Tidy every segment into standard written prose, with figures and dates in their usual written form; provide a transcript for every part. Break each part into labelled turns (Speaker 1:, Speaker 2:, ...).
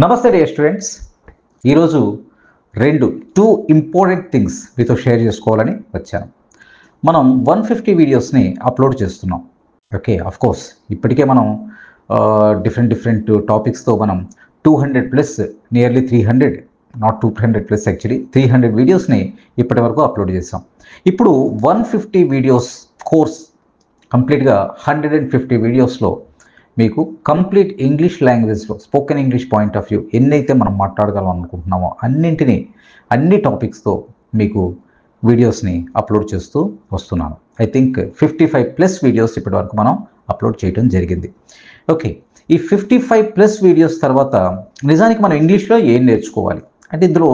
Speaker 1: నమస్తే dear students. ఈరోజు two important things మీతో షేర్ చేసుకోవాలని వచ్చాను. మనం 150 వీడియోస్ని అప్లోడ్ చేస్తున్నాం. ఓకే, అఫ్ కోర్స్ ఇప్పటికే మనం డిఫరెంట్ టాపిక్స్తో మనం 200+, నియర్లీ 300, నాట్ 200+, యాక్చువల్లీ 300 వీడియోస్ని ఇప్పటి వరకు అప్లోడ్ చేసాం. ఇప్పుడు 150 వీడియోస్ కోర్స్ కంప్లీట్గా 150 వీడియోస్లో మీకు కంప్లీట్ ఇంగ్లీష్ లాంగ్వేజ్లో spoken English point of view ఎన్నైతే మనం మాట్లాడగలం అనుకుంటున్నామో అన్ని టాపిక్స్తో మీకు వీడియోస్ని అప్లోడ్ చేస్తూ వస్తున్నాను. ఐ థింక్ 55+ వీడియోస్ ఇప్పటి వరకు మనం అప్లోడ్ చేయడం జరిగింది. ఓకే, ఈ 55+ వీడియోస్ తర్వాత నిజానికి మనం ఇంగ్లీష్లో ఏం నేర్చుకోవాలి అంటే ఇందులో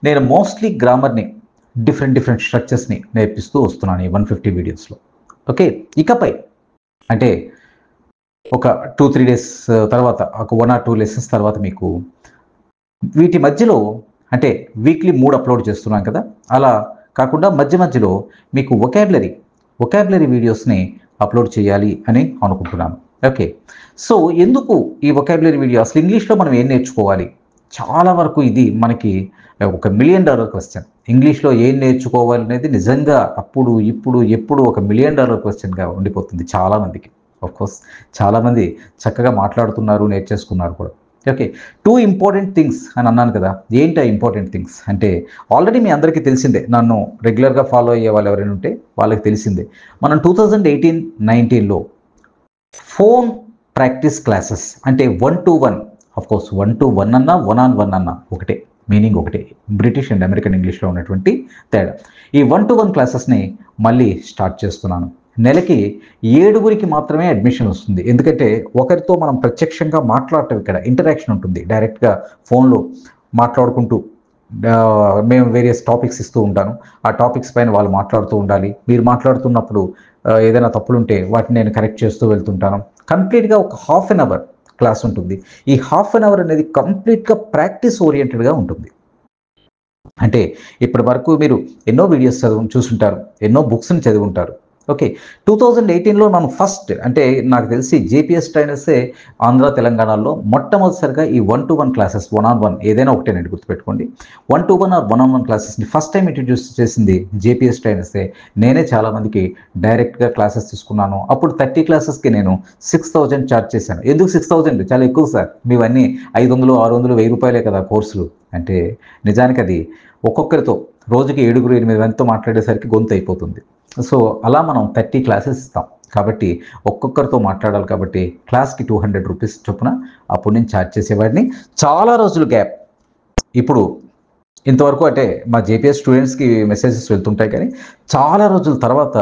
Speaker 1: నేను మోస్ట్లీ గ్రామర్ని డిఫరెంట్ స్ట్రక్చర్స్ని నేర్పిస్తూ వస్తున్నాను ఈ 150 వీడియోస్లో. ఓకే, ఇకపై అంటే ఒక 2-3 డేస్ తర్వాత ఒక 1 or 2 లెసన్స్ తర్వాత మీకు వీటి మధ్యలో అంటే వీక్లీ 3 అప్లోడ్ చేస్తున్నాం కదా, అలా కాకుండా మధ్యలో మీకు వొకాబులరీ వీడియోస్ని అప్లోడ్ చేయాలి అని అనుకుంటున్నాను. ఓకే, సో ఎందుకు ఈ వొకాబులరీ వీడియో? అసలు ఇంగ్లీష్లో మనం ఏం నేర్చుకోవాలి? చాలా వరకు ఇది మనకి ఒక $1 million క్వశ్చన్. ఇంగ్లీష్లో ఏం నేర్చుకోవాలి అనేది నిజంగా అప్పుడు ఇప్పుడు ఎప్పుడు ఒక $1 million క్వశ్చన్గా ఉండిపోతుంది చాలామందికి. ఆఫ్కోర్స్ చాలామంది చక్కగా మాట్లాడుతున్నారు, నేర్చేసుకున్నారు కూడా. ఓకే, 2 ఇంపార్టెంట్ థింగ్స్ అని అన్నాను కదా. ఏంటి ఆ ఇంపార్టెంట్ థింగ్స్ అంటే ఆల్రెడీ మీ అందరికీ తెలిసిందే, నన్ను రెగ్యులర్గా ఫాలో అయ్యే వాళ్ళు ఎవరైనా ఉంటే వాళ్ళకి తెలిసిందే. మనం 2018-19లో ఫోన్ ప్రాక్టీస్ క్లాసెస్ అంటే 1-to-1, ఆఫ్కోర్స్ 1-to-1 అన్నా 1-on-1 అన్నా ఒకటే, మీనింగ్ ఒకటే, బ్రిటిష్ అండ్ అమెరికన్ ఇంగ్లీష్లో ఉన్నటువంటి తేడా. ఈ 1-to-1 క్లాసెస్ని మళ్ళీ స్టార్ట్ చేస్తున్నాను. నెలకి 7 మాత్రమే అడ్మిషన్ వస్తుంది. ఎందుకంటే ఒకరితో మనం ప్రత్యక్షంగా మాట్లాడటం, ఇక్కడ ఇంటరాక్షన్ ఉంటుంది. డైరెక్ట్గా ఫోన్లో మాట్లాడుకుంటూ మేము వేరియస్ టాపిక్స్ ఇస్తూ ఉంటాను. ఆ టాపిక్స్ పైన వాళ్ళు మాట్లాడుతూ ఉండాలి. మీరు మాట్లాడుతున్నప్పుడు ఏదైనా తప్పులుంటే వాటిని నేను కరెక్ట్ చేస్తూ వెళ్తుంటాను. కంప్లీట్గా ఒక 1/2 an hour క్లాస్ ఉంటుంది. ఈ 1/2 an hour అనేది కంప్లీట్గా ప్రాక్టీస్ ఓరియంటెడ్గా ఉంటుంది. అంటే ఇప్పటి వరకు మీరు ఎన్నో వీడియోస్ చూసుంటారు, ఎన్నో బుక్స్ని చదివి ఉంటారు. ఓకే, 2018లో మనం ఫస్ట్ అంటే నాకు తెలిసి జేపీఎస్ ట్రైనర్సే ఆంధ్ర తెలంగాణలో మొట్టమొదటిసారిగా ఈ 1-to-1 క్లాసెస్, 1-on-1 ఏదైనా ఒకటేనండి, గుర్తుపెట్టుకోండి. 1-to-1 ఆర్ 1-on-1 క్లాసెస్ని ఫస్ట్ టైం ఇంట్రడ్యూస్ చేసింది జేపీఎస్ ట్రైనర్సే. నేనే చాలామందికి డైరెక్ట్గా క్లాసెస్ తీసుకున్నాను. అప్పుడు 30 క్లాసెస్కి నేను 6,000 ఛార్జ్ చేశాను. ఎందుకు 6,000? చాలా ఎక్కువ సార్, మీవన్నీ 500, 600, ₹1000 కదా కోర్సులు అంటే. నిజానికి అది ఒక్కొక్కరితో రోజుకి 7-8 మందితో మాట్లాడేసరికి గొంతు అయిపోతుంది. సో అలా మనం 30 క్లాసెస్ ఇస్తాం కాబట్టి ఒక్కొక్కరితో మాట్లాడాలి కాబట్టి క్లాస్కి ₹200 చొప్పున అప్పుడు నేను ఛార్జ్ చేసేవాడిని. చాలా రోజులు గ్యాప్. ఇప్పుడు ఇంతవరకు అంటే మా జేపీఎస్ స్టూడెంట్స్కి మెసేజెస్ వెళ్తుంటాయి, కానీ చాలా రోజుల తర్వాత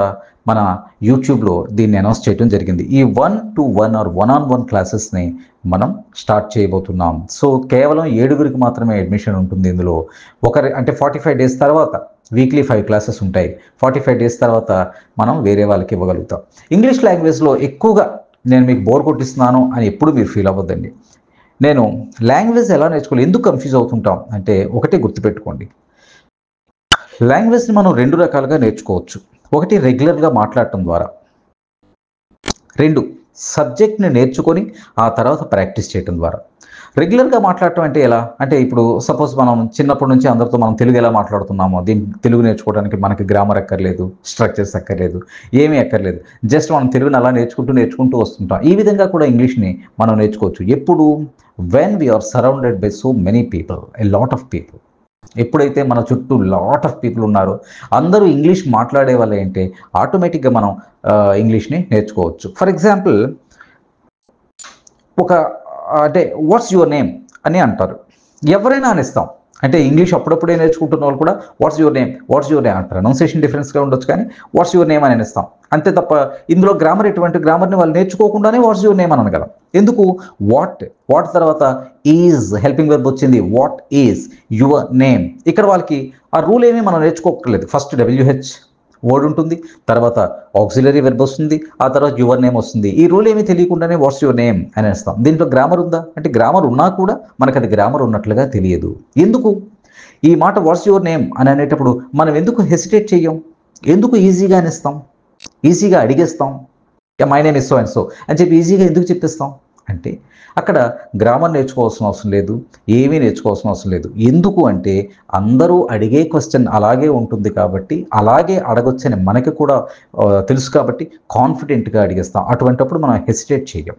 Speaker 1: మన యూట్యూబ్లో దీన్ని అనౌన్స్ చేయడం జరిగింది. ఈ 1-to-1 ఆర్ 1-on-1 క్లాసెస్ని మనం స్టార్ట్ చేయబోతున్నాం. సో కేవలం 7 మాత్రమే అడ్మిషన్ ఉంటుంది ఇందులో. అంటే 45 డేస్ తర్వాత వీక్లీ 5 క్లాసెస్ ఉంటాయి. 45 డేస్ తర్వాత మనం వేరే వాళ్ళకి ఇవ్వగలుగుతాం. ఇంగ్లీష్ లాంగ్వేజ్లో ఎక్కువగా నేను మీకు బోర్ కొట్టిస్తున్నాను అని ఎప్పుడు మీరు ఫీల్ అవ్వద్దండి. నేను లాంగ్వేజ్ ఎలా నేర్చుకోవాలి, ఎందుకు కన్ఫ్యూజ్ అవుతుంటాం అంటే ఒకటే గుర్తుపెట్టుకోండి, లాంగ్వేజ్ని మనం 2 రకాలుగా నేర్చుకోవచ్చు. ఒకటి రెగ్యులర్గా మాట్లాడటం ద్వారా, 2 సబ్జెక్ట్ని నేర్చుకొని ఆ తర్వాత ప్రాక్టీస్ చేయడం ద్వారా. రెగ్యులర్గా మాట్లాడటం అంటే ఎలా అంటే ఇప్పుడు సపోజ్ మనం చిన్నప్పటి నుంచి అందరితో మనం తెలుగు ఎలా మాట్లాడుతున్నామో, తెలుగు నేర్చుకోవడానికి మనకి గ్రామర్ అక్కర్లేదు, స్ట్రక్చర్స్ అక్కర్లేదు, ఏమీ అక్కర్లేదు. జస్ట్ మనం తెలుగుని అలా నేర్చుకుంటూ వస్తుంటాం. ఈ విధంగా కూడా ఇంగ్లీష్ని మనం నేర్చుకోవచ్చు. ఎప్పుడు? When we are surrounded by so many people, a lot of people. ఎప్పుడైతే మన చుట్టూ లాట్ ఆఫ్ పీపుల్ ఉన్నారో, అందరూ ఇంగ్లీష్ మాట్లాడే వాళ్ళే అంటే ఆటోమేటిక్గా మనం ఇంగ్లీష్ని నేర్చుకోవచ్చు. ఫర్ ఎగ్జాంపుల్, అంటే వాట్స్ యువర్ నేమ్ అని అంటారు. ఎవరైనా అనిస్తాం. అంటే ఇంగ్లీష్ అప్పుడప్పుడే నేర్చుకుంటున్న వాళ్ళు కూడా వాట్స్ యువర్ నేమ్ అంటారు. ప్రొనౌన్సియేషన్ డిఫరెన్స్గా ఉండొచ్చు, కానీ వాట్స్ యువర్ నేమ్ అని అనిస్తాం. అంతే తప్ప ఇందులో ఎటువంటి గ్రామర్ని వాళ్ళు నేర్చుకోకుండానే వాట్స్ యువర్ నేమ్ అని అనగలం. ఎందుకు? వాట్ తర్వాత ఈజ్ హెల్పింగ్ వర్బ్ వచ్చింది. What is your name. ఇక్కడ వాళ్ళకి ఆ రూల్ ఏమీ మనం నేర్చుకోకర్లేదు. ఫస్ట్ WH వర్డ్ ఉంటుంది, తర్వాత ఆక్సిలరీ వెర్బ్ వస్తుంది, ఆ తర్వాత యువర్ నేమ్ వస్తుంది. ఈ రూల్ ఏమీ తెలియకుండానే వాట్స్ యువర్ నేమ్ అని వేస్తాం. దీంట్లో గ్రామర్ ఉందా అంటే గ్రామర్ ఉన్నా కూడా మనకు అది గ్రామర్ ఉన్నట్లుగా తెలియదు. ఎందుకు? ఈ మాట వాట్స్ యువర్ నేమ్ అని అనేటప్పుడు మనం ఎందుకు హెసిటేట్ చెయ్యం? ఎందుకు ఈజీగా అనిస్తాం, ఈజీగా అడిగేస్తాం? My name is so and so అని చెప్పి ఈజీగా ఎందుకు చెప్పేస్తాం అంటే అక్కడ గ్రామర్ నేర్చుకోవాల్సిన అవసరం లేదు, ఏమీ నేర్చుకోవాల్సిన అవసరం లేదు. ఎందుకు అంటే అందరూ అడిగే క్వశ్చన్ అలాగే ఉంటుంది కాబట్టి, అలాగే అడగొచ్చని మనకి కూడా తెలుసు కాబట్టి కాన్ఫిడెంట్గా అడిగేస్తాం. అటువంటప్పుడు మనం హెసిటేట్ చేయం.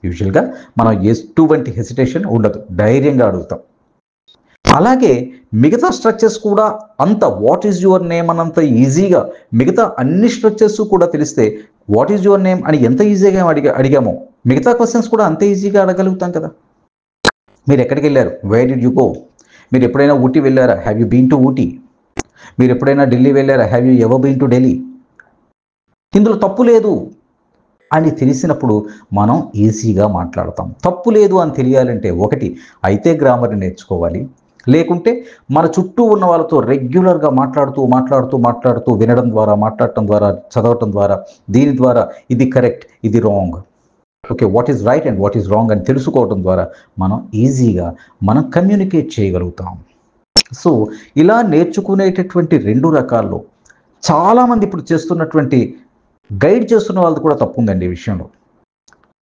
Speaker 1: యూజువల్గా మనం ఎటువంటి హెసిటేషన్ ఉండదు, ధైర్యంగా అడుగుతాం. అలాగే మిగతా స్ట్రక్చర్స్ కూడా అంత వాట్ ఈజ్ యువర్ నేమ్ అన్నంత ఈజీగా మిగతా అన్ని స్ట్రక్చర్స్ కూడా తెలిస్తే వాట్ ఈజ్ యువర్ నేమ్ అని ఎంత ఈజీగా అడిగామో మిగతా క్వశ్చన్స్ కూడా అంతే ఈజీగా అడగలుగుతాం కదా. మీరు ఎక్కడికి వెళ్ళారు, వేర్ డిడ్ యూ గో? మీరు ఎప్పుడైనా ఊటీ వెళ్ళారా, have you been to Ooty? మీరు ఎప్పుడైనా ఢిల్లీ వెళ్ళారా, have you ever been to Delhi? ఇందులో తప్పు లేదు అని తెలిసినప్పుడు మనం ఈజీగా మాట్లాడతాం. తప్పు లేదు అని తెలియాలంటే ఒకటి అయితే గ్రామర్ని నేర్చుకోవాలి, లేకుంటే మన చుట్టూ ఉన్న వాళ్ళతో రెగ్యులర్గా మాట్లాడుతూ వినడం ద్వారా, మాట్లాడటం ద్వారా, చదవటం ద్వారా, దీని ద్వారా ఇది కరెక్ట్, ఇది wrong, okay what is right and what is wrong అని తెలుసుకోవడం ద్వారా మనం ఈజీగా మనం కమ్యూనికేట్ చేయగలుగుతాం. సో ఇలా నేర్చుకునేటటువంటి రెండు రకాల్లో చాలామంది ఇప్పుడు చేస్తున్నటువంటి గైడ్ చేస్తున్న వాళ్ళది కూడా తప్పు ఉందండి ఈ విషయంలో.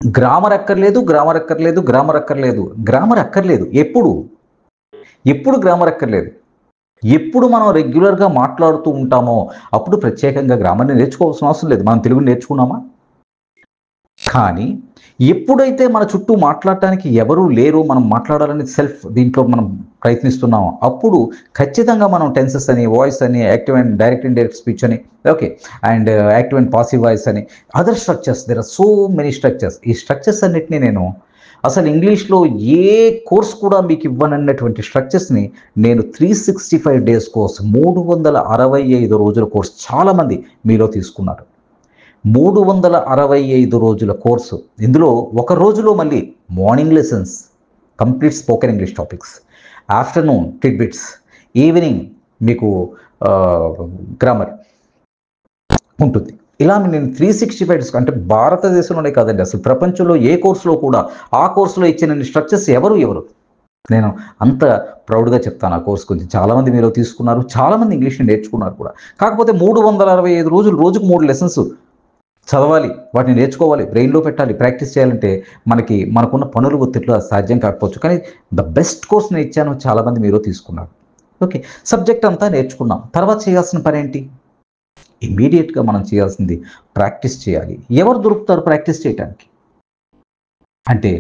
Speaker 1: గ్రామర్ అక్కర్లేదు, గ్రామర్ అక్కర్లేదు, గ్రామర్ అక్కర్లేదు, గ్రామర్ అక్కర్లేదు. ఎప్పుడు గ్రామర్ అక్కర్లేదు. ఎప్పుడు మనం రెగ్యులర్గా మాట్లాడుతూ ఉంటామో అప్పుడు ప్రత్యేకంగా గ్రామర్ని నేర్చుకోవాల్సిన అవసరం లేదు. మనం తెలుగు నేర్చుకున్నామా? కానీ ఎప్పుడైతే మన చుట్టూ మాట్లాడటానికి ఎవరూ లేరు, మనం మాట్లాడాలని దీంట్లో మనం ప్రయత్నిస్తున్నామో అప్పుడు ఖచ్చితంగా మనం టెన్సెస్ అని, వాయిస్ అని, active and direct and direct speech అని, okay and active and passive voice అని, other structures, there are so many structures. ఈ స్ట్రక్చర్స్ అన్నిటినీ నేను అసలు ఇంగ్లీష్లో ఏ కోర్స్ కూడా మీకు ఇవ్వనన్నటువంటి స్ట్రక్చర్స్ని నేను 365 డేస్ కోర్స్, 365 రోజుల కోర్స్ చాలామంది మీలో తీసుకున్నారు. 365 రోజుల కోర్సు. ఇందులో ఒక రోజులో మళ్ళీ morning lessons, complete spoken English topics, afternoon tidbits, evening మీకు గ్రామర్ ఉంటుంది. ఇలా నేను 365 డేస్ అంటే భారతదేశంలోనే కాదండి, అసలు ప్రపంచంలో ఏ కోర్సులో కూడా ఆ కోర్సులో ఇచ్చిన స్ట్రక్చర్స్ ఎవరు నేను అంత ప్రౌడ్గా చెప్తాను ఆ కోర్స్ గురించి. చాలామంది మీరు తీసుకున్నారు, చాలామంది ఇంగ్లీష్ని నేర్చుకున్నారు కూడా. కాకపోతే 365 రోజులు, రోజుకు 3 లెసన్స్ చదవాలి, వాటిని నేర్చుకోవాలి, బ్రెయిన్లో పెట్టాలి, ప్రాక్టీస్ చేయాలంటే మనకున్న పనులు ఒత్తిడిలో అది సాధ్యం కాకపోవచ్చు. కానీ ద బెస్ట్ కోర్స్ నేను ఇచ్చాను, చాలామంది మీరు తీసుకున్నారు. ఓకే సబ్జెక్ట్ అంతా నేర్చుకున్నాం. తర్వాత చేయాల్సిన పని ఏంటి? ఇమీడియట్గా మనం చేయాల్సింది ప్రాక్టీస్ చేయాలి. ఎవరు దొరుకుతారు ప్రాక్టీస్ చేయడానికి? అంటే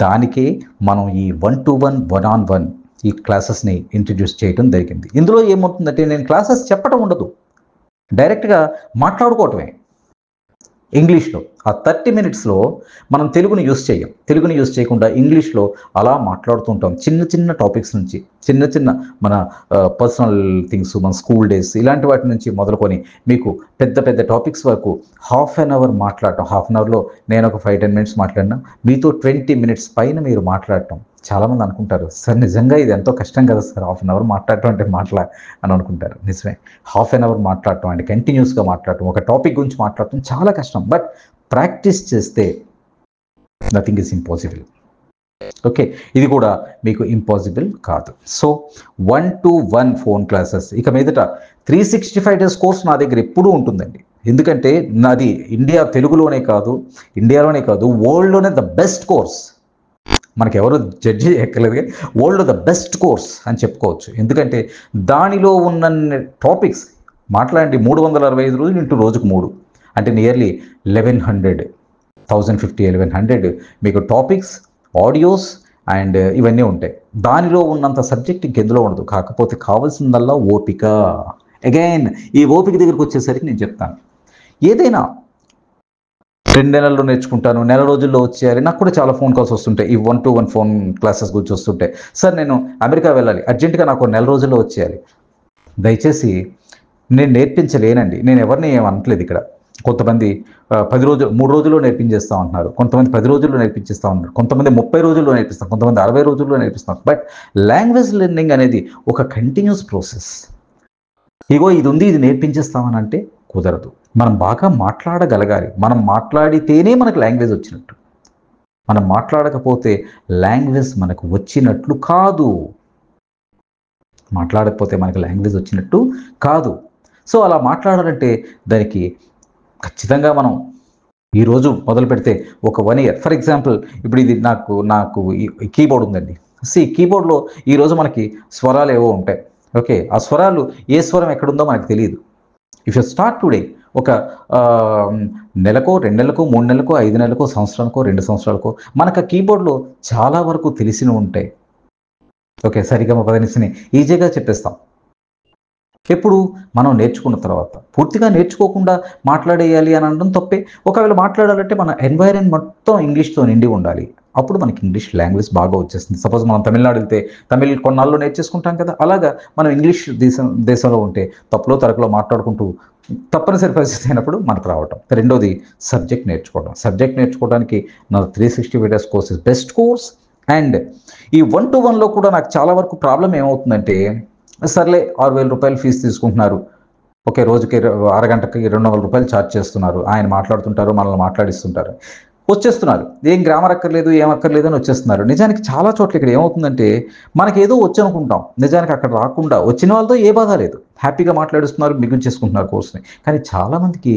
Speaker 1: దానికే మనం ఈ 1-to-1, 1-on-1 ఈ క్లాసెస్ని ఇంట్రడ్యూస్ చేయడం జరిగింది. ఇందులో ఏమవుతుందంటే నేను క్లాసెస్ చెప్పడం ఉండదు, డైరెక్ట్గా మాట్లాడుకోవటమే ఇంగ్లీష్లో. ఆ 30 మినిట్స్లో మనం తెలుగుని యూస్ చేయకుండా ఇంగ్లీష్లో అలా మాట్లాడుతుంటాం. చిన్న టాపిక్స్ నుంచి, చిన్న మన పర్సనల్ థింగ్స్, మన స్కూల్ డేస్ ఇలాంటి వాటి నుంచి మొదలుకొని మీకు పెద్ద టాపిక్స్ వరకు హాఫ్ అన్ అవర్ మాట్లాడటం. హాఫ్ అన్ అవర్లో నేను ఒక 5-10 మినిట్స్ మాట్లాడినా, మీతో 20 మినిట్స్ పైన మీరు మాట్లాడటం. చాలామంది అనుకుంటారు సార్ నిజంగా ఇది ఎంతో కష్టం కదా సార్, హాఫ్ అన్ అవర్ మాట్లాడటం అంటే అని అనుకుంటారు. నిజమే, హాఫ్ అన్ అవర్ మాట్లాడటం అంటే కంటిన్యూస్గా మాట్లాడటం, ఒక టాపిక్ గురించి మాట్లాడటం చాలా కష్టం. బట్ ప్రాక్టీస్ చేస్తే నథింగ్ ఈజ్ ఇంపాసిబుల్. ఓకే ఇది కూడా మీకు ఇంపాసిబుల్ కాదు. సో 1-to-1 ఫోన్ క్లాసెస్ ఇక మీదట 365 డేస్ కోర్స్ నా దగ్గర ఎప్పుడూ ఉంటుందండి. ఎందుకంటే నాది ఇండియాలోనే కాదు వరల్డ్లోనే ద బెస్ట్ కోర్స్. మనకి ఎవరు జడ్జి ఎక్కలేదు కానీ వరల్డ్లో ద బెస్ట్ కోర్స్ అని చెప్పుకోవచ్చు. ఎందుకంటే దానిలో ఉన్న టాపిక్స్ మాట్లాడండి, 365 రోజులు ఇంటూ రోజుకు 3 అంటే నియర్లీ 1150 మీకు టాపిక్స్, ఆడియోస్ అండ్ ఇవన్నీ ఉంటాయి. దానిలో ఉన్నంత సబ్జెక్ట్ ఇంకెందులో ఉండదు. కాకపోతే కావాల్సిందల్లా ఓపిక. అగైన్ ఈ ఓపిక దగ్గరికి వచ్చేసరికి నేను చెప్తాను, ఏదైనా 2 నెలల్లో నేర్చుకుంటాను, నెల రోజుల్లో వచ్చేయాలి. నాకు కూడా చాలా ఫోన్ కాల్స్ వస్తుంటాయి ఈ 1-to-1 ఫోన్ క్లాసెస్ గురించి వస్తుంటాయి. సార్ నేను అమెరికా వెళ్ళాలి, అర్జెంటుగా నాకు నెల రోజుల్లో వచ్చేయాలి. దయచేసి నేను నేర్పించలేనండి. నేను ఎవరిని ఏమనట్లేదు ఇక్కడ. కొంతమంది 10 రోజులు 3 రోజుల్లో నేర్పించేస్తా ఉంటున్నారు, కొంతమంది 10 రోజుల్లో నేర్పించేస్తా ఉన్నారు, కొంతమంది 30 రోజుల్లో నేర్పిస్తాం, కొంతమంది 60 రోజుల్లో నేర్పిస్తాం. బట్ లాంగ్వేజ్ లెర్నింగ్ అనేది ఒక కంటిన్యూస్ ప్రాసెస్. ఇది ఉంది, ఇది నేర్పించేస్తామని అంటే కుదరదు. మనం బాగా మాట్లాడగలగాలి. మనం మాట్లాడితేనే మనకు లాంగ్వేజ్ వచ్చినట్టు. మనం మాట్లాడకపోతే లాంగ్వేజ్ మనకు వచ్చినట్లు కాదు. మాట్లాడకపోతే మనకు లాంగ్వేజ్ వచ్చినట్టు కాదు. సో అలా మాట్లాడాలంటే దానికి ఖచ్చితంగా మనం ఈరోజు మొదలు పెడితే ఒక 1 ఇయర్ ఫర్ ఎగ్జాంపుల్, ఇప్పుడు ఇది నాకు నాకు కీబోర్డ్ ఉందండి. కీబోర్డ్లో ఈరోజు మనకి స్వరాలు ఏవో ఉంటాయి. ఓకే, ఆ స్వరాలు ఏ స్వరం ఎక్కడుందో మనకు తెలియదు. ఇఫ్ యూ స్టార్ట్ టుడే, ఒక నెలకో, 2 నెలలకో, 3 నెలలకో, 5 నెలలకో, సంవత్సరానికో, 2 సంవత్సరాలకో మనకు ఆ కీబోర్డ్లో చాలా వరకు తెలిసినవి ఉంటాయి. ఓకే, సరిగమ పదనిసిని ఈజీగా చెప్పేస్తాం. ఎప్పుడు మనం నేర్చుకున్న తర్వాత. పూర్తిగా నేర్చుకోకుండా మాట్లాడేయాలి అని అనడం తప్పే. ఒకవేళ మాట్లాడాలంటే మన ఎన్వైరన్మెంట్ మొత్తం ఇంగ్లీష్‌తో నిండి ఉండాలి. అప్పుడు మనకి ఇంగ్లీష్ లాంగ్వేజ్ బాగా వచ్చేస్తుంది. సపోజ్ మనం తమిళనాడు వెళ్తే తమిళ్ కొన్నాళ్ళు నేర్చేసుకుంటాం కదా! అలాగా మనం ఇంగ్లీష్ దేశంలో ఉంటే తప్పులో తరకులో మాట్లాడుకుంటూ తప్పనిసరి పరిస్థితి అయినప్పుడు మనకు రావటం. రెండోది సబ్జెక్ట్ నేర్చుకోవడం. సబ్జెక్ట్ నేర్చుకోవడానికి నా 360 videos course is best course. And ఈ 1-to-1లో కూడా నాకు చాలా వరకు ప్రాబ్లమ్ ఏమవుతుందంటే, సర్లే రూ. 6,000 ఫీజు తీసుకుంటున్నారు. ఓకే, రోజుకి అరగంటకి రూ. 200 ఛార్జ్ చేస్తున్నారు. ఆయన మాట్లాడుతుంటారు, మనల్ని మాట్లాడిస్తుంటారు. వచ్చేస్తున్నారు. ఏం గ్రామర్ అక్కర్లేదు, ఏం అక్కర్లేదు అని వచ్చేస్తున్నారు. నిజానికి చాలా చోట్ల ఇక్కడ ఏమవుతుందంటే, మనకేదో వచ్చనుకుంటాం. నిజానికి అక్కడ రాకుండా వచ్చిన వాళ్ళతో ఏ బాధ లేదు. హ్యాపీగా మాట్లాడిస్తున్నారు, మిగుల్చేసుకుంటున్నారు కోర్స్‌ని. కానీ చాలామందికి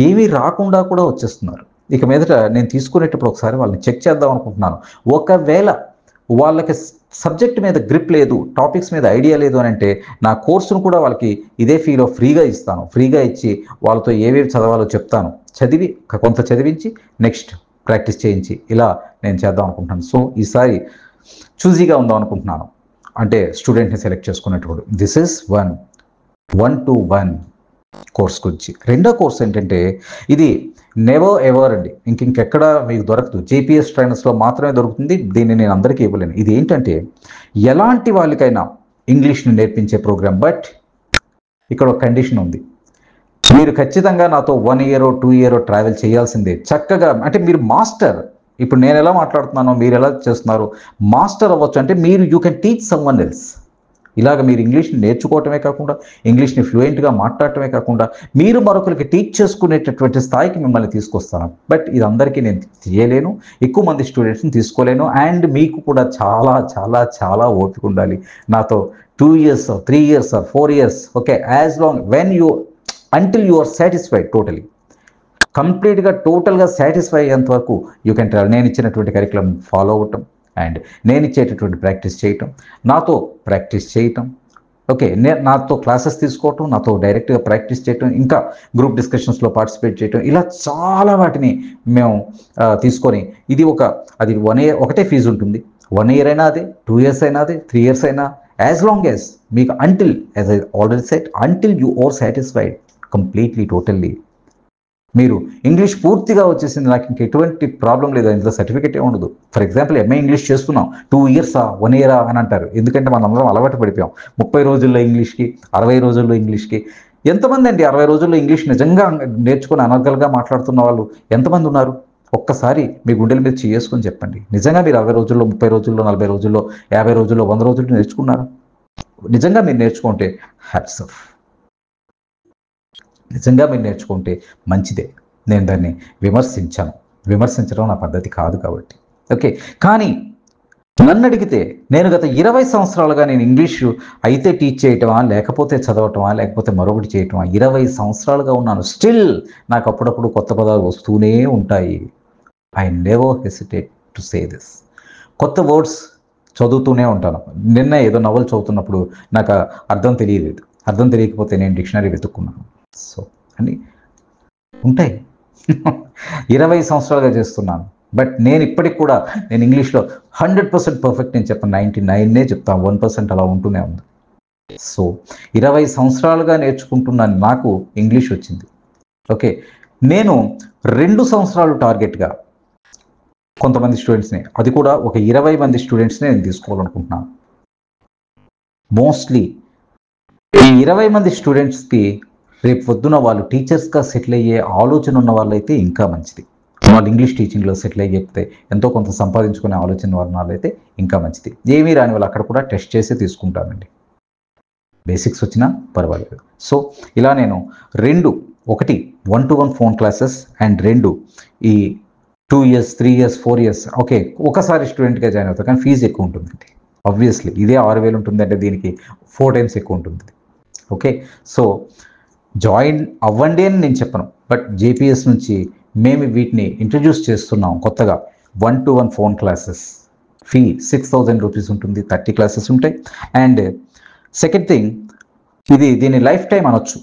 Speaker 1: ఏమీ రాకుండా కూడా వచ్చేస్తున్నారు. ఇక మీదట నేను తీసుకునేటప్పుడు ఒకసారి వాళ్ళని చెక్ చేద్దాం అనుకుంటున్నాను. ఒకవేళ వాళ్ళకి సబ్జెక్ట్ మీద గ్రిప్ లేదు, టాపిక్స్ మీద ఐడియా లేదు అని అంటే, నా కోర్సును కూడా వాళ్ళకి ఇదే ఫీలో ఫ్రీగా ఇస్తాను. ఫ్రీగా ఇచ్చి వాళ్ళతో ఏవేవి చదవాలో చెప్తాను. చదివి కొంత చదివించి నెక్స్ట్ ప్రాక్టీస్ చేయించి ఇలా నేను చేద్దాం అనుకుంటున్నాను. సో ఈసారి చూజీగా ఉందాం అనుకుంటున్నాను. అంటే స్టూడెంట్ని సెలెక్ట్ చేసుకునేటప్పుడు దిస్ ఇస్ 1-to-1 కోర్స్ గురించి. రెండో కోర్స్ ఏంటంటే, ఇది నెవర్ ఎవర్ అండి. ఇంకెక్కడ మీకు దొరకదు. జేపీఎస్ ట్రైనర్స్లో మాత్రమే దొరుకుతుంది. దీన్ని నేను అందరికీ ఇవ్వలేను. ఇది ఏంటంటే, ఎలాంటి వాళ్ళకైనా ఇంగ్లీష్ని నేర్పించే ప్రోగ్రామ్. బట్ ఇక్కడ ఒక కండిషన్ ఉంది. మీరు ఖచ్చితంగా నాతో 1 ఇయర్ 2 ఇయర్ ట్రావెల్ చేయాల్సిందే. చక్కగా అంటే మీరు మాస్టర్. ఇప్పుడు నేను ఎలా మాట్లాడుతున్నానో మీరు ఎలా చేస్తున్నారు, మాస్టర్ అవ్వచ్చు. అంటే మీరు you can teach someone else. ఇలాగ మీరు ఇంగ్లీష్ని నేర్చుకోవటమే కాకుండా, ఇంగ్లీష్ని ఫ్లూయెంట్గా మాట్లాడటమే కాకుండా, మీరు మరొకరికి టీచ్ చేసుకునేటటువంటి స్థాయికి మిమ్మల్ని తీసుకొస్తాను. బట్ ఇది అందరికీ నేను చేయలేను, ఎక్కువ మంది స్టూడెంట్స్ని తీసుకోలేను. అండ్ మీకు కూడా చాలా చాలా చాలా ఓపిక ఉండాలి. నాతో 2 years 3 years 4 years, okay, as long when you until you are satisfied totally, కంప్లీట్గా టోటల్గా సాటిస్ఫై అయ్యేంత వరకు యూ కెన్ ట్రావెల్. నేను ఇచ్చినటువంటి కరికులం ఫాలో అవ్వటం అండ్ నేను ఇచ్చేటటువంటి ప్రాక్టీస్ చేయటం, నాతో ప్రాక్టీస్ చేయటం, ఓకే, నాతో క్లాసెస్ తీసుకోవటం, నాతో డైరెక్ట్గా ప్రాక్టీస్ చేయటం, ఇంకా గ్రూప్ డిస్కషన్స్లో పార్టిసిపేట్ చేయటం, ఇలా చాలా వాటిని మేము తీసుకొని ఇది అది 1 ఇయర్ ఒకటే ఫీజు ఉంటుంది. 1 ఇయర్ అయినా అదే, 2 ఇయర్స్ అయినా అదే, 3 ఇయర్స్ అయినా, యాజ్ లాంగ్ యాజ్ మీకు until, as I already set, until you are satisfied completely totally. మీరు ఇంగ్లీష్ పూర్తిగా వచ్చేసింది, నాకు ఇంక ఎటువంటి ప్రాబ్లం లేదు, ఇందులో సర్టిఫికేట్ ఏ ఉండదు. ఫర్ ఎగ్జాంపుల్ ఎంఏ ఇంగ్లీష్ చేస్తున్నాం, 2 ఇయర్సా 1 ఇయరా అని అంటారు. ఎందుకంటే మనం అందరం అలవాటు పడిపోయాం 30 రోజుల్లో ఇంగ్లీష్కి, 60 రోజుల్లో ఇంగ్లీష్కి. ఎంతమంది అండి 60 రోజుల్లో ఇంగ్లీష్ నిజంగా నేర్చుకుని అనర్గల్గా మాట్లాడుతున్న వాళ్ళు ఎంతమంది ఉన్నారు? ఒక్కసారి మీ గుండెల మీద చేసుకొని చెప్పండి. నిజంగా మీరు 60 రోజుల్లో, 30 రోజుల్లో, 40 రోజుల్లో, 50 రోజుల్లో, 100 రోజుల్లో నేర్చుకున్నారా? నిజంగా మీరు నేర్చుకుంటే హ్యాట్స్ ఆఫ్. నిజంగా మీరు నేర్చుకుంటే మంచిదే. నేను దాన్ని విమర్శించడం నా పద్ధతి కాదు కాబట్టి. ఓకే, కానీ నన్ను అడిగితే నేను గత 20 సంవత్సరాలుగా నేను ఇంగ్లీషు అయితే టీచ్ చేయటమా, లేకపోతే చదవటమా, లేకపోతే మరొకటి చేయటమా, 20 సంవత్సరాలుగా ఉన్నాను. స్టిల్ నాకు అప్పుడప్పుడు కొత్త పదాలు వస్తూనే ఉంటాయి. I never hesitate to say this. కొత్త వర్డ్స్ చదువుతూనే ఉంటాను. నిన్న ఏదో నవల్ చదువుతున్నప్పుడు నాకు అర్థం తెలియకపోతే నేను డిక్షనరీ వెతుక్కున్నాను. సో అని ఉంటాయి. 20 సంవత్సరాలుగా చేస్తున్నాను. బట్ నేను ఇప్పటికి కూడా నేను ఇంగ్లీష్లో 100% పర్ఫెక్ట్ నేను చెప్పను, 99 చెప్తాను, 1% అలా ఉంటూనే ఉంది. సో 20 సంవత్సరాలుగా నేర్చుకుంటున్న నాకు ఇంగ్లీష్ వచ్చింది. ఓకే, నేను 2 సంవత్సరాలు టార్గెట్గా కొంతమంది స్టూడెంట్స్ని, అది కూడా ఒక 20 మంది స్టూడెంట్స్ని నేను తీసుకోవాలనుకుంటున్నాను. మోస్ట్లీ ఈ 20 మంది స్టూడెంట్స్కి రేపు పొద్దున వాళ్ళు టీచర్స్గా సెటిల్ అయ్యే ఆలోచన ఉన్న వాళ్ళైతే ఇంకా మంచిది. వాళ్ళు ఇంగ్లీష్ టీచింగ్లో సెటిల్ అయ్యేస్తే ఎంతో కొంత సంపాదించుకునే ఆలోచన వాళ్ళైతే ఇంకా మంచిది. ఏమీ రాని వాళ్ళు అక్కడ కూడా టెస్ట్ చేసి తీసుకుంటానండి. బేసిక్స్ వచ్చినా పర్వాలేదు. సో ఇలా నేను 2, 1 1-to-1 ఫోన్ క్లాసెస్ అండ్ 2 ఈ 2 ఇయర్స్ 3 ఇయర్స్ 4 ఇయర్స్. ఓకే, ఒకసారి స్టూడెంట్గా జాయిన్ అవుతారు కానీ ఫీజు ఎక్కువ ఉంటుందండి. ఆబ్వియస్లీ ఇదే 6,000 ఉంటుందంటే దీనికి 4 టైమ్స్ ఎక్కువ ఉంటుంది. ఓకే, సో జాయిన్ అవ్వండి అని నేను చెప్పను, బట్ జేపీఎస్ నుంచి మేము వీటిని ఇంట్రడ్యూస్ చేస్తున్నాం కొత్తగా 1-to-1 phone classes. Fee 6,000 rupees ఉంటుంది, 30 క్లాసెస్ ఉంటాయి. అండ్ సెకండ్ థింగ్, దీన్ని లైఫ్ టైం అనొచ్చు.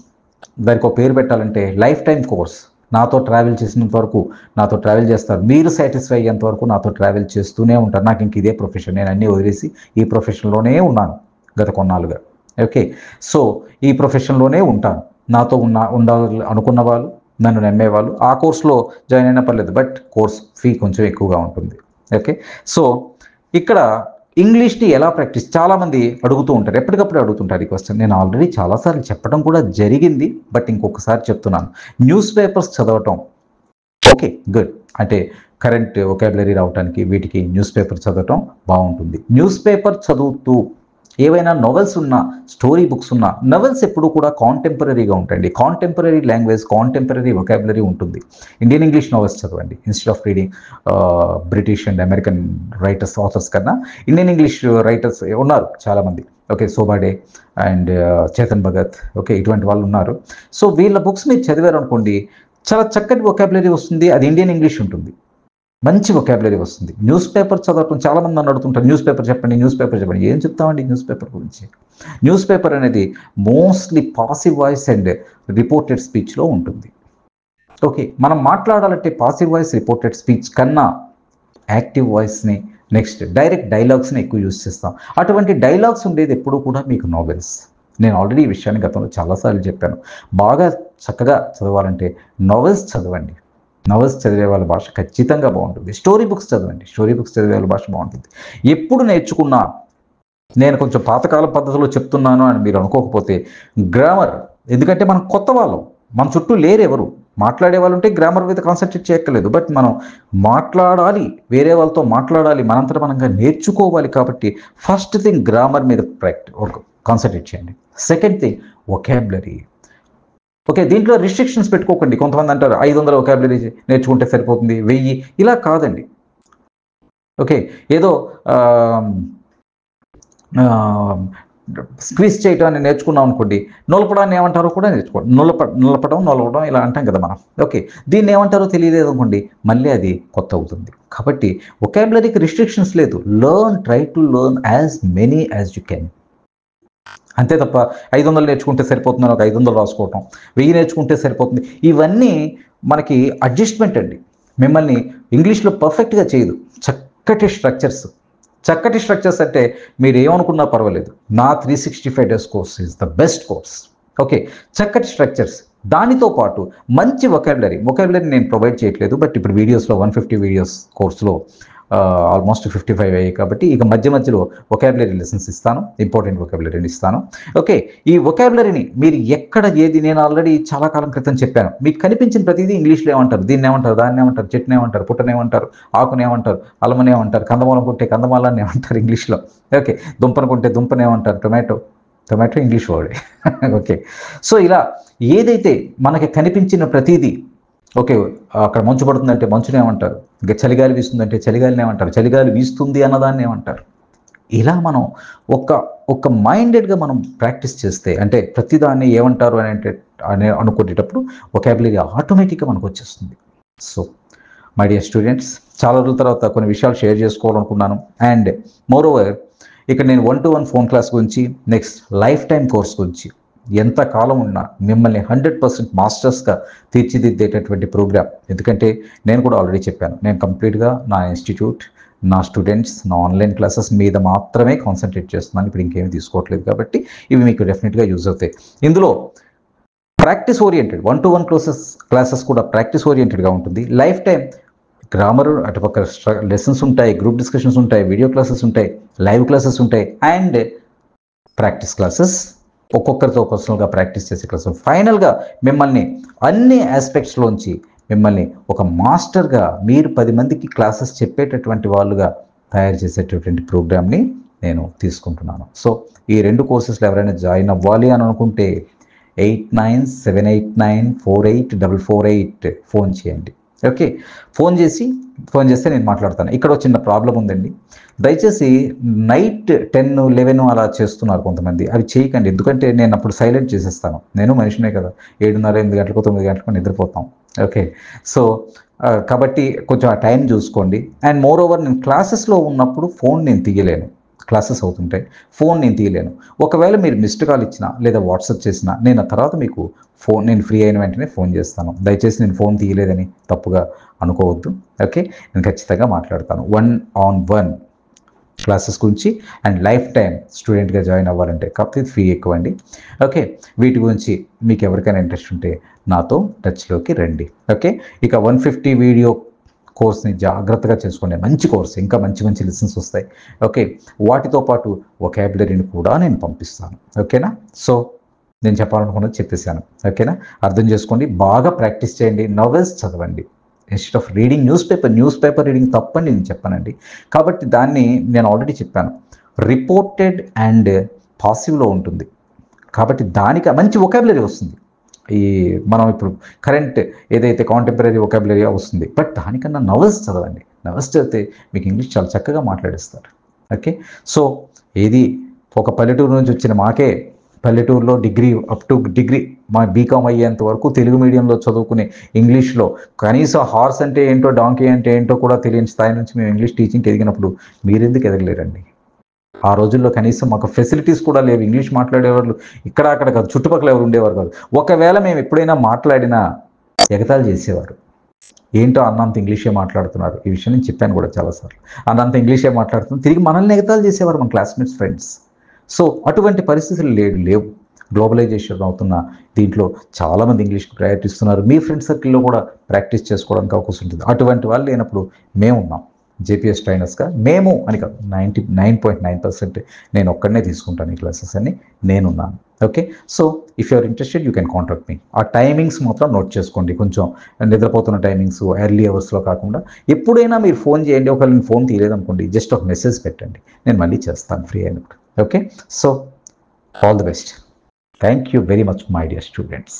Speaker 1: దానికి ఒక పేరు పెట్టాలంటే లైఫ్ టైం కోర్స్. నాతో ట్రావెల్ చేసినంత వరకు నాతో ట్రావెల్ చేస్తారు, మీరు సాటిస్ఫై అయ్యేంత వరకు నాతో ట్రావెల్ చేస్తూనే ఉంటారు. నాకు ఇంక ఇదే ప్రొఫెషన్, నేను అన్నీ వదిలేసి ఈ ప్రొఫెషన్లోనే ఉన్నాను గత కొన్నాళ్ళుగా. ఓకే, సో ఈ ప్రొఫెషన్లోనే ఉంటాను. నాతో ఉండాలి అనుకున్న వాళ్ళు, నన్ను నమ్మేవాళ్ళు ఆ కోర్స్లో జాయిన్ అయినా పర్లేదు, బట్ కోర్స్ ఫీ కొంచెం ఎక్కువగా ఉంటుంది. ఓకే, సో ఇక్కడ ఇంగ్లీష్ని ఎలా ప్రాక్టీస్, చాలామంది అడుగుతూ ఉంటారు, ఎప్పటికప్పుడు అడుగుతుంటారు ఈ క్వశ్చన్. నేను ఆల్రెడీ చాలాసార్లు చెప్పడం కూడా జరిగింది, బట్ ఇంకొకసారి చెప్తున్నాను. న్యూస్ పేపర్స్ చదవటం, ఓకే గుడ్, అంటే కరెంట్ వొకాబులరీ రావడానికి వీటికి న్యూస్ పేపర్ చదవటం బాగుంటుంది. న్యూస్ పేపర్ చదువుతూ ఏవైనా నోవెల్స్ ఉన్నా, స్టోరీ బుక్స్ ఉన్నా, నోవెల్స్ ఎప్పుడు కూడా కాంటెంపరీగా ఉంటాయండి. కాంటెంపరీ లాంగ్వేజ్, కాంటెంపరీ వొకాబులరీ ఉంటుంది. ఇండియన్ ఇంగ్లీష్ నోవెల్స్ చదవండి instead of reading British and American writers, authors కన్నా ఇండియన్ ఇంగ్లీష్ రైటర్స్ ఉన్నారు చాలామంది. Okay, Shobhaa De and Chetan Bhagat, okay, ఇటువంటి వాళ్ళు ఉన్నారు. సో వీళ్ళ బుక్స్ మీరు చదివారు అనుకోండి, చాలా చక్కటి వొకాబులరీ వస్తుంది. అది ఇండియన్ ఇంగ్లీష్ ఉంటుంది, మంచి వొకాబులరీ వస్తుంది. న్యూస్ పేపర్ చదవటం, చాలామంది నన్ను అడుగుతుంటారు, న్యూస్ పేపర్ చెప్పండి, న్యూస్ పేపర్ చెప్పండి. ఏం చెప్తామండి న్యూస్ పేపర్ గురించి? న్యూస్ పేపర్ అనేది mostly passive voice and reported స్పీచ్లో ఉంటుంది. ఓకే, మనం మాట్లాడాలంటే పాసివ్ వాయిస్, రిపోర్టెడ్ స్పీచ్ కన్నా యాక్టివ్ వాయిస్ని, నెక్స్ట్ డైరెక్ట్ డైలాగ్స్ని ఎక్కువ యూజ్ చేస్తాం. అటువంటి డైలాగ్స్ ఉండేది ఎప్పుడూ కూడా మీకు నోవెల్స్. నేను ఆల్రెడీ ఈ విషయాన్ని గతంలో చాలాసార్లు చెప్పాను. బాగా చక్కగా చదవాలంటే నోవెల్స్ చదవండి. నవల్స్ చదివే వాళ్ళ భాష ఖచ్చితంగా బాగుంటుంది. స్టోరీ బుక్స్ చదవండి, స్టోరీ బుక్స్ చదివే వాళ్ళ భాష బాగుంటుంది. ఎప్పుడు నేర్చుకున్నా, నేను కొంచెం పాతకాల పద్ధతిలో చెప్తున్నాను అని మీరు అనుకోకపోతే, గ్రామర్, ఎందుకంటే మనం కొత్త వాళ్ళం, మన చుట్టూ లేరు ఎవరు మాట్లాడే వాళ్ళు ఉంటే గ్రామర్ మీద కాన్సన్ట్రేట్ చేయక్కర్లేదు. బట్ మనం మాట్లాడాలి, వేరే వాళ్ళతో మాట్లాడాలి, మనంతట మనంగా నేర్చుకోవాలి. కాబట్టి ఫస్ట్ థింగ్ గ్రామర్ మీద కాన్సన్ట్రేట్ చేయండి. Second thing vocabulary. ఓకే, దీంట్లో రిస్ట్రిక్షన్స్ పెట్టుకోకండి. కొంతమంది అంటారు 500 వొకాబులరీ నేర్చుకుంటే సరిపోతుంది, 1000, ఇలా కాదండి. ఓకే, ఏదో స్క్వీజ్ చేయటం అని నేర్చుకున్నాం అనుకోండి, నొలపడాన్ని ఏమంటారో కూడా నేర్చుకోండి. నొలపడం ఇలా అంటాం కదా మనం. ఓకే, దీన్ని ఏమంటారో తెలియలేదు అనుకోండి, మళ్ళీ అది కొత్త అవుతుంది. కాబట్టి వొకాబులరీకి రిస్ట్రిక్షన్స్ లేదు. Try to learn as many as you can. అంతే తప్ప 500 నేర్చుకుంటే సరిపోతుందని ఒక 500 రాసుకోవటం, 1000 నేర్చుకుంటే సరిపోతుంది, ఇవన్నీ మనకి అడ్జస్ట్మెంట్ అండి. మిమ్మల్ని ఇంగ్లీష్లో పర్ఫెక్ట్గా చేయదు. చక్కటి స్ట్రక్చర్స్ అంటే మీరు ఏమనుకున్నా పర్వాలేదు, నా 365 days course is the best course. Okay, చక్కటి స్ట్రక్చర్స్, దానితో పాటు మంచి వొకాబులరీ నేను ప్రొవైడ్ చేయట్లేదు, బట్ ఇప్పుడు వీడియోస్లో 150 వీడియోస్ కోర్సులో ఆల్మోస్ట్ 55 అయ్యాయి. కాబట్టి ఇక మధ్యలో వొకాబులరీ లెసన్స్ ఇస్తాను, ఇంపార్టెంట్ వొకాబులరీని ఇస్తాను. ఓకే, ఈ వొకాబులరీని మీరు ఎక్కడ నేను ఆల్రెడీ చాలా కాలం క్రితం చెప్పాను, మీకు కనిపించిన ప్రతిదీ ఇంగ్లీష్లో ఏమంటారు, దీన్ని ఏమంటారు, దాన్ని ఏమంటారు, చెట్టుని ఏమంటారు, పుట్టని ఏమంటారు, ఆకుని ఏమంటారు, అల్లమని ఏమంటారు, కందమూలం కొంటే కందమాలాన్ని ఏమంటారు ఇంగ్లీష్లో. ఓకే, దుంపను కొంటే దుంపని ఏమంటారు, tomato English word. Okay, so ఇలా ఏదైతే మనకి కనిపించిన ప్రతిదీ, ఓకే, అక్కడ మంచు పడుతుందంటే మంచుని ఏమంటారు, ఇంకా చలిగాలి వీస్తుందంటే చలిగాలిని ఏమంటారు, చలిగాలి వీస్తుంది అన్నదాన్ని ఏమంటారు. ఇలా మనం ఒక మైండెడ్గా మనం ప్రాక్టీస్ చేస్తే, అంటే ప్రతిదాన్ని ఏమంటారు అని అనుకునేటప్పుడు వొకాబులరీ ఆటోమేటిక్గా మనకు వచ్చేస్తుంది. సో మై డియర్ స్టూడెంట్స్, చాలా రోజుల తర్వాత కొన్ని విషయాలు షేర్ చేసుకోవాలనుకున్నాను. అండ్ మోరోవర్, ఇక్కడ నేను 1-to-1 ఫోన్ క్లాస్ గురించి, నెక్స్ట్ లైఫ్ టైం కోర్స్ గురించి, ఎంత కాలం ఉన్నా మిమ్మల్ని 100% మాస్టర్స్గా తీర్చిదిద్దేటటువంటి ప్రోగ్రామ్. ఎందుకంటే నేను కూడా ఆల్రెడీ చెప్పాను, నేను కంప్లీట్గా నా ఇన్స్టిట్యూట్, నా స్టూడెంట్స్, నా ఆన్లైన్ క్లాసెస్ మీద మాత్రమే కాన్సన్ట్రేట్ చేస్తున్నాను. ఇప్పుడు ఇంకేమీ తీసుకోవట్లేదు. కాబట్టి ఇవి మీకు డెఫినెట్గా యూజ్ అవుతాయి. ఇందులో ప్రాక్టీస్ ఓరియంటెడ్ 1-to-1 క్లాసెస్ కూడా ప్రాక్టీస్ ఓరియంటెడ్గా ఉంటుంది. లైఫ్ టైం గ్రామర్, అటుపక్క లెసన్స్ ఉంటాయి, గ్రూప్ డిస్కషన్స్ ఉంటాయి, వీడియో క్లాసెస్ ఉంటాయి, లైవ్ క్లాసెస్ ఉంటాయి, అండ్ ప్రాక్టీస్ క్లాసెస్, ఒక్కొక్కరితో పర్సనల్గా ప్రాక్టీస్ చేసే క్లాసెస్. ఫైనల్గా మిమ్మల్ని అన్ని ఆస్పెక్ట్స్లోంచి మిమ్మల్ని ఒక మాస్టర్గా, మీరు 10 మందికి క్లాసెస్ చెప్పేటటువంటి వాళ్ళుగా తయారు చేసేటటువంటి ప్రోగ్రామ్ని నేను తీసుకుంటున్నాను. సో ఈ 2 కోర్సెస్లో ఎవరైనా జాయిన్ అవ్వాలి అని అనుకుంటే 8978948448 ఫోన్ చేయండి. ఓకే, ఫోన్ చేస్తే నేను మాట్లాడతాను. ఇక్కడ చిన్న ప్రాబ్లం ఉందండి, దయచేసి నైట్ 10, 11 అలా చేస్తున్నారు కొంతమంది, అవి చేయకండి. ఎందుకంటే నేను అప్పుడు సైలెంట్ చేసేస్తాను. నేను మనిషినే కదా, 7:30, 8 గంటలకు 9 గంటలకు నిద్రపోతాం. ఓకే. సో, కాబట్టి కొంచెం ఆ టైం చూసుకోండి. అండ్ మోర్ ఓవర్ నేను క్లాసెస్‌లో ఉన్నప్పుడు ఫోన్ నేను తీయలేను. క్లాసెస్ అవుతుంటాయి. ఫోన్ నేను తీయలేను. ఒకవేళ మీరు మిస్డ్ కాల్ ఇచ్చినా లేదా వాట్సాప్ చేసినా నేను ఆ తర్వాత మీకు నేను ఫ్రీ అయిన వెంటనే ఫోన్ చేస్తాను. దయచేసి నేను ఫోన్ తీయలేదని తప్పుగా అనుకోవద్దు. ఓకే. నేను ఖచ్చితంగా మాట్లాడతాను. 1-on-1 క్లాసెస్ గురించి అండ్ లైఫ్ టైం స్టూడెంట్గా జాయిన్ అవ్వాలంటే కాకపోతే ఫీ ఎక్కువ అండి. ఓకే. వీటి గురించి మీకు ఎవరికైనా ఇంట్రెస్ట్ ఉంటే నాతో టచ్లోకి రండి. ఓకే. ఇక 150 వీడియో కోర్స్ని జాగ్రత్తగా చేసుకోండి. మంచి కోర్స్, ఇంకా మంచి మంచి లెసన్స్ వస్తాయి. ఓకే. వాటితో పాటు వొకాబులరీని కూడా నేను పంపిస్తాను. ఓకేనా. సో నేను చెప్పాలనుకున్నది చెప్పేశాను. ఓకేనా. అర్థం చేసుకోండి, బాగా ప్రాక్టీస్ చేయండి, నవెల్స్ చదవండి instead of reading news paper reading తప్పని నేను చెప్పానండి. కాబట్టి దాన్ని నేను ఆల్రెడీ చెప్పాను, రిపోర్టెడ్ అండ్ పాసివ్లో ఉంటుంది. కాబట్టి దానికి మంచి వొకాబులరీ వస్తుంది. ఈ మనం ఇప్పుడు కరెంట్ ఏదైతే కాంటెంపరరీ వొకాబులరీ వస్తుంది. బట్ దానికన్నా నవల్స్ చదవండి. నవల్స్ చదివితే మీకు ఇంగ్లీష్ చాలా చక్కగా మాట్లాడేస్తారు. ఓకే. సో ఏది ఒక పల్లెటూరు నుంచి వచ్చిన మాకే పల్లెటూరులో డిగ్రీ అప్ టు డిగ్రీ మా బీకామ్ అయ్యేంత వరకు తెలుగు మీడియంలో చదువుకునే ఇంగ్లీష్లో కనీసం హార్స్ అంటే ఏంటో, డాంకీ అంటే ఏంటో కూడా తెలియని స్థాయి నుంచి మేము ఇంగ్లీష్ టీచింగ్కి ఎదిగినప్పుడు మీరెందుకు ఎదగలేరండి? ఆ రోజుల్లో కనీసం మాకు ఫెసిలిటీస్ కూడా లేవు. ఇంగ్లీష్ మాట్లాడేవాళ్ళు ఇక్కడ అక్కడ కాదు, చుట్టుపక్కల ఎవరు ఉండేవారు కాదు. ఒకవేళ మేము ఎప్పుడైనా మాట్లాడినా ఎగతాళి చేసేవారు. ఏంటో అన్నంత ఇంగ్లీషే మాట్లాడుతున్నారు. ఈ విషయం నేను చెప్పాను కూడా చాలాసార్లు. అన్నంత ఇంగ్లీషే మాట్లాడుతున్నారు. తిరిగి మనల్ని ఎగతాళి చేసేవారు మన క్లాస్మేట్స్, ఫ్రెండ్స్. సో అటువంటి పరిస్థితులు లేవు. గ్లోబలైజేషన్ అవుతున్న దీంట్లో చాలామంది ఇంగ్లీష్కి ప్రయారిటీ ఇస్తున్నారు. మీ ఫ్రెండ్ సర్కిల్లో కూడా ప్రాక్టీస్ చేసుకోవడానికి అవకాశం ఉంటుంది. అటువంటి వాళ్ళు లేనప్పుడు మేమున్నాం జేపీఎస్ ట్రైనర్స్గా. మేము అని కాదు, 99.9% నేను ఒక్కడనే తీసుకుంటాను ఈ క్లాసెస్ అని నేనున్నాను. Okay. So if you're interested you can contact me. ఆ టైమింగ్స్ మాత్రం నోట్ చేసుకోండి. కొంచెం నిద్రపోతున్న టైమింగ్స్, ఎర్లీ అవర్స్లో కాకుండా ఎప్పుడైనా మీరు ఫోన్ చేయండి. ఒకవేళ నేను ఫోన్ తీయలేదనుకోండి, జస్ట్ ఒక మెసేజ్ పెట్టండి, నేను మళ్ళీ చేస్తాను ఫ్రీ అయినప్పుడు. Okay. So all the best. Thank you very much my dear students.